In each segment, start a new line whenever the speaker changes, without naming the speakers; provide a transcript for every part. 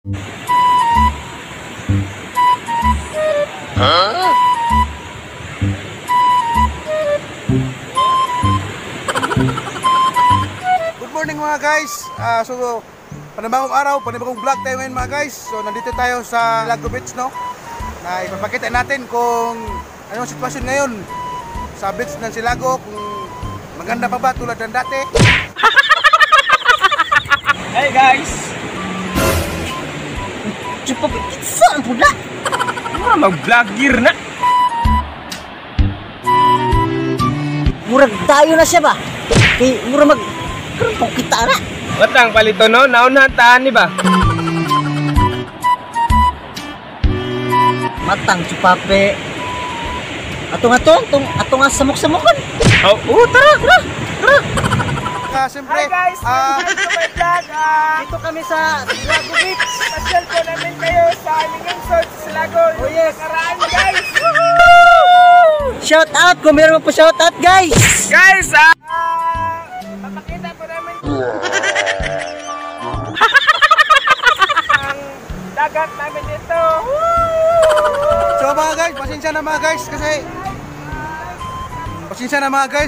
Huh? Good morning mga guys. So panibagong araw, panibagong vlog tayo ngayon mga guys. So nandito tayo sa Lago Beach, no? Na ipapakita natin kung anong sitwasyon ngayon sa beach ng Silago, kung maganda pa ba tulad ng dati.
Hey guys!
Cepat saan pula?
Mura mag-vlogger na!
Murag tayo na siya ba? Kay mura mag kerempok kita na.
Watang palito no? Naunahan taan ni ba?
Matang cupape. Atong samok-samokan.
Oh, tara!
Siyempre,
Hi guys! Welcome to my vlog!
Dito kami sa Lago Beach.
Pasyal po namin kayo sa aming resort sa Silago.
Oh, yes.
Nakaraan guys!
Shout out kung meron po shout out guys.
Guys! Papakita po namin ang dagat namin dito.
so mga guys, pasensya na mga guys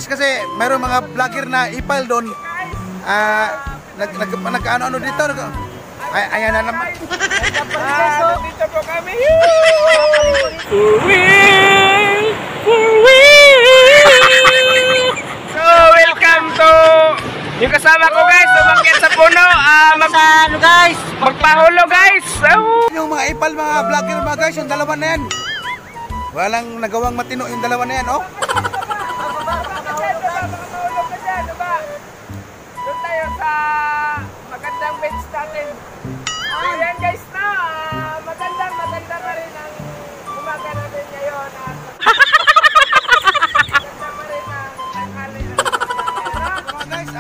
kasi mayroong mga vlogger na ipal doon. Nagkaano dito. Ayan na naman.
Dito po kami. So, welcome to yung kasama ko guys. Umakyat sa puno.
Ano guys?
Magpahulo guys.
Yung mga ipal, mga vlogger mga guys, yung dalawa na yan. Walang nagawang matino yung dalawa na yan, oh.
Doon tayo sa magandang beach natin. Ayan guys na. Maganda pa rin ang umaga natin ngayon. Maganda pa rin ang tanghali natin.
Mga guys,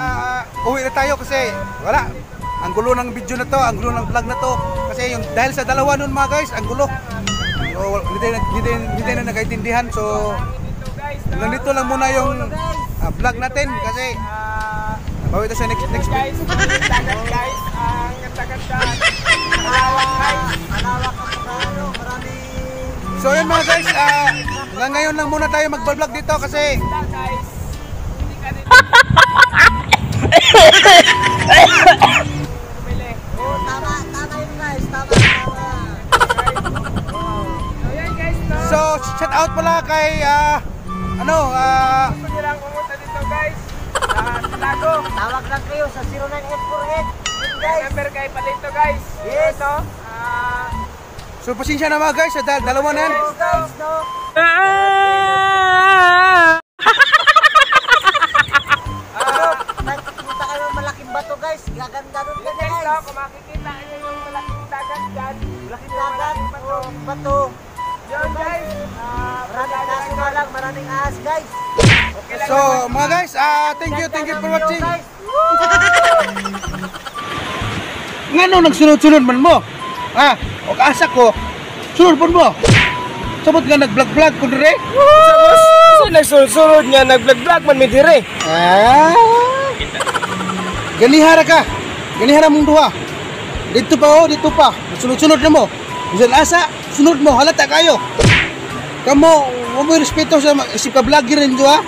uwi na tayo kasi wala. Ang gulo ng video na to, ang gulo ng vlog na to. Kasi yung dahil sa dalawa nun mga guys, ang gulo. So, hindi tayo na nagkaintindihan. So, nandito lang muna yung vlog natin kasi bawi ito sa next
guys,
week.
dagat guys, ang ganda-ganda. Malawak guys.
Malawak ang maraming.
So yun mga guys, hanggang ngayon lang muna tayo mag-vlog dito kasi
Guys, hindi ka rin bumili.
Oh, tama yun guys, tama.
So yan guys, no?
so shout out pala kay
Gusto nyo lang pumunta dito guys sa Silago.
Tawag lang kayo sa 09848 guys.
Number kayo pa dito guys.
Yes.
Ito.
so pasensya na mga guys, dalawa na yan.
Guys, no. Nagpunta kayo ng malaking bato guys. Gaganda doon ka
Guys, no?
guys.
Kung makikita nyo yung malaking dagat dyan.
Malaking dagat,
bato.
bato.
Yun guys.
Maraming kaso nga lang, maraming ahas guys.
Okay lang
So
naman.
mga guys, thank you for watching. Ngano nagsunod-sunod man mo? O kaasa ko, sunod po mo. Sabot nga nag-vlog ko dire.
So nagsulod nga, nag-vlog man mi dire.
Ganihara ka. Ganihara mong duha. Dito pa. Sunod-sunod na mo. Bisan asa, sunod mo, halata kayo. Kamo, huwag mo respeto sa isip ka vlogger rin duha.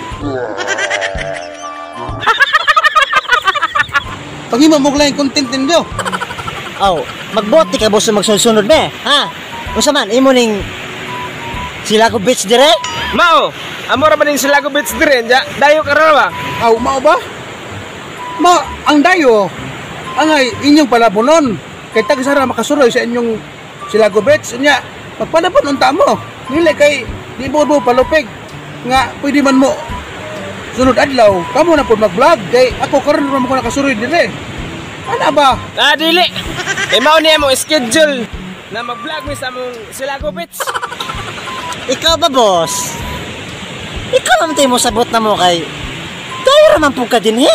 Pag-ima mo lang yung content ninyo.
Magbote ka boss magsunod be. Ha? Unsa man imo ning Silago Beach dire?
Mao, amo ra man din Silago Beach dire, dayo ka ra ba?
Mao ba? Ang dayo, angay inyong palabonon. Kay tagsara makasuroy sa inyong Silago Beach. Nya, magpanapon unta mo. Dili kay di mo palupig. Nga, pwede man mo sunod adlaw, kamo na po mag-vlog. Kay ako karon naman ko nakasuroy dire. Ano ba?
Dili. Mao niya mo schedule na mag-vlog mi sa among Silago Beach.
Ikaw ba boss? Ikaw naman tayo mo sabot na mo kay tayo naman po ka din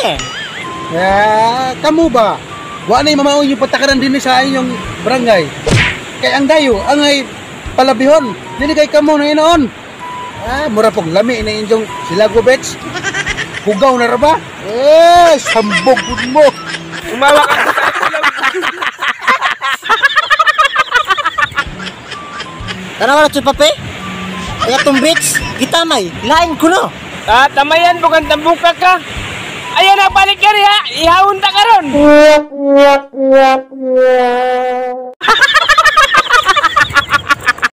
Kamo ba? Wa na mamaon yung patakaran din sa inyong barangay. Kay ang dayo, angay palabihon. Dili kay kamo na inoon. Mura pong lami na inyong Silago Beach. Hugaw na ra ba? Sambog mo.
Umawa ka sa
Tanawa na pape. Kaya tong beach, kita may, lain ko no.
Tamayan, bukan tambuka ka. Ayan na, balik ka rin ha. Ihawon ta ka ron.